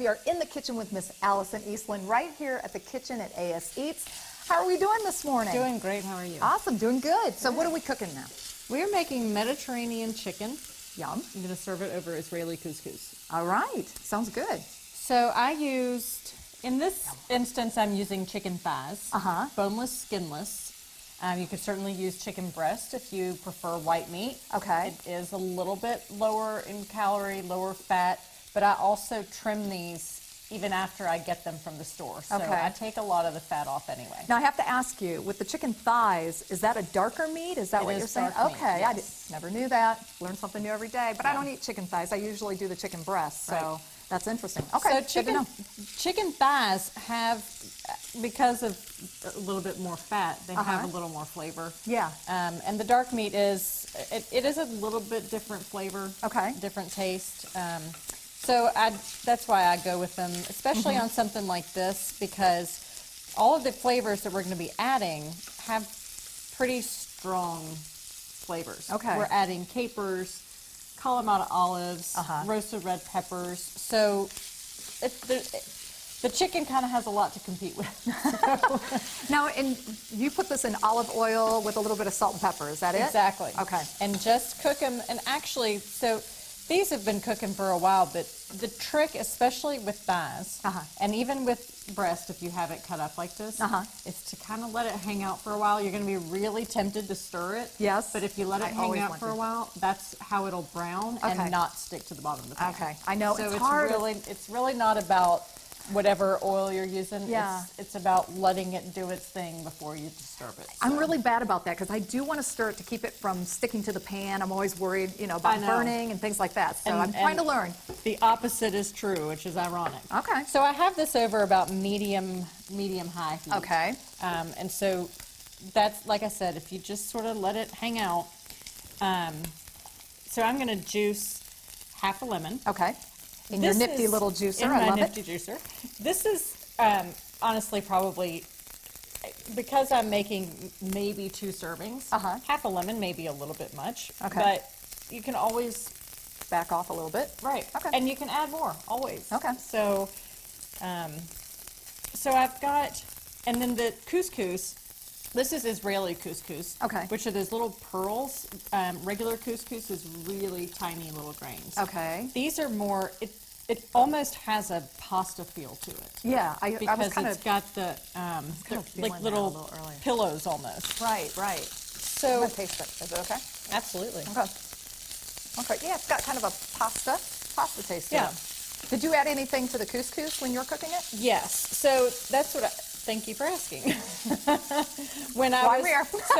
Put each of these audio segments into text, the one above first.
We are in the kitchen with Miss Allison Eastland right here at the kitchen at AS Eats. How are we doing this morning? Doing great. How are you? Awesome. Doing good. So what are we cooking now? We're making Mediterranean chicken. Yum. I'm going to serve it over Israeli couscous. All right. Sounds good. So I used, in this instance, I'm using chicken thighs. Boneless, skinless. You could certainly use chicken breast if you prefer white meat. Okay. It is a little bit lower in calorie, lower fat, but I also trim these even after I get them from the store. So I take a lot of the fat off anyway. Now I have to ask you, with the chicken thighs, is that a darker meat? Is that what you're saying? Dark meat, okay, yes. I never knew that. Learn something new every day. But I don't eat chicken thighs. I usually do the chicken breast. So that's interesting. Okay, so chicken thighs have, because of a little bit more fat, they have a little more flavor. Yeah. And the dark meat is, it is a little bit different flavor. Okay. Different taste. So that's why I go with them, especially on something like this, because all of the flavors that we're going to be adding have pretty strong flavors. Okay. We're adding capers, Kalamata olives, roasted red peppers. So the chicken kind of has a lot to compete with. Now, and you put this in olive oil with a little bit of salt and pepper. Is that it? Exactly. Okay. And just cook them. And actually, so these have been cooking for a while, but the trick, especially with thighs, and even with breast, if you have it cut up like this, is to kind of let it hang out for a while. You're going to be really tempted to stir it. Yes. But if you let it hang out for a while, that's how it'll brown and not stick to the bottom of the pan. Okay. I know, so it's hard. It's really not about whatever oil you're using. Yeah. It's about letting it do its thing before you disturb it. So. I'm really bad about that because I do want to stir it to keep it from sticking to the pan. I'm always worried, you know, about burning and things like that. So I'm trying to learn. The opposite is true, which is ironic. Okay. So I have this over about medium-high heat. Okay. And so that's, like I said, if you just sort of let it hang out. So I'm going to juice half a lemon. Okay. In your nifty little juicer, I love it. Nifty juicer. This is honestly probably, because I'm making maybe 2 servings, half a lemon may be a little bit much, but you can always back off a little bit. Right. Okay. And you can add more, always. Okay. So, so I've got, and then the couscous. This is Israeli couscous, which are those little pearls. Regular couscous is really tiny little grains. Okay. These are more, it almost has a pasta feel to it. Yeah, I was kind it's got the, like little pillows almost. Right, right. So, I'm going to taste it. Is it okay? Absolutely. Okay. Okay, yeah, it's got kind of a pasta taste to it. Did you add anything to the couscous when you were cooking it? Yes. So that's what thank you for asking. So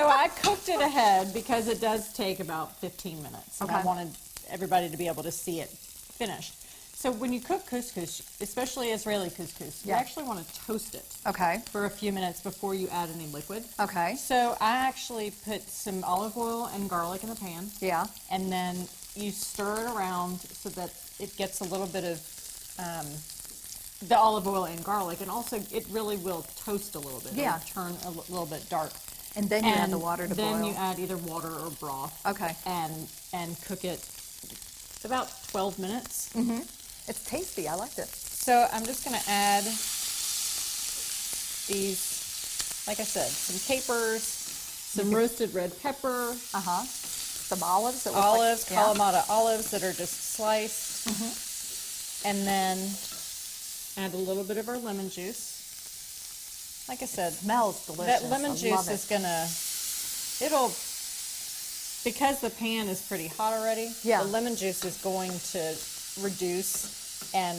I cooked it ahead because it does take about 15 minutes. And I wanted everybody to be able to see it finished. So when you cook couscous, especially Israeli couscous, you actually want to toast it for a few minutes before you add any liquid. Okay. So I actually put some olive oil and garlic in the pan. Yeah. And then you stir it around so that it gets a little bit of the olive oil and garlic, and also it really will toast a little bit. Yeah. It'll turn a little bit dark. And then you add the water to boil. Then you add either water or broth. Okay. And cook it about 12 minutes. Mm-hmm. It's tasty. I liked it. So I'm just going to add these, like I said, some capers, some roasted red pepper. Some olives. Olives, Kalamata olives that are just sliced. And then add a little bit of our lemon juice. Like I said, smells delicious. That lemon juice is gonna, because the pan is pretty hot already, the lemon juice is going to reduce and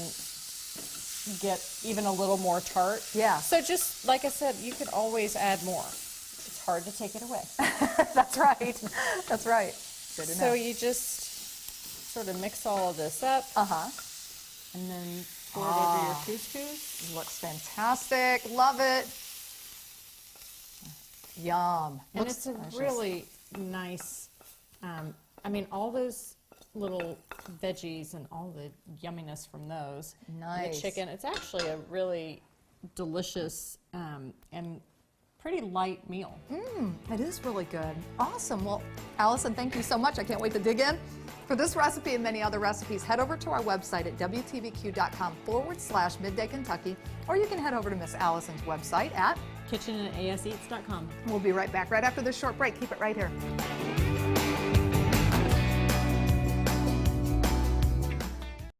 get even a little more tart. Yeah. So just, like I said, you can always add more. It's hard to take it away. That's right. That's right. Good to know. So you just sort of mix all of this up. And then pour it over your couscous. Looks fantastic. Love it. Yum. And it's a really nice, I mean, all those little veggies and all the yumminess from those. Nice. The chicken, it's actually a really delicious and pretty light meal. It is really good. Awesome. Well, Allison, thank you so much. I can't wait to dig in. For this recipe and many other recipes, head over to our website at WTVQ.com/Midday Kentucky, or you can head over to Miss Allison's website at kitchen@aseats.com. We'll be right back right after this short break. Keep it right here.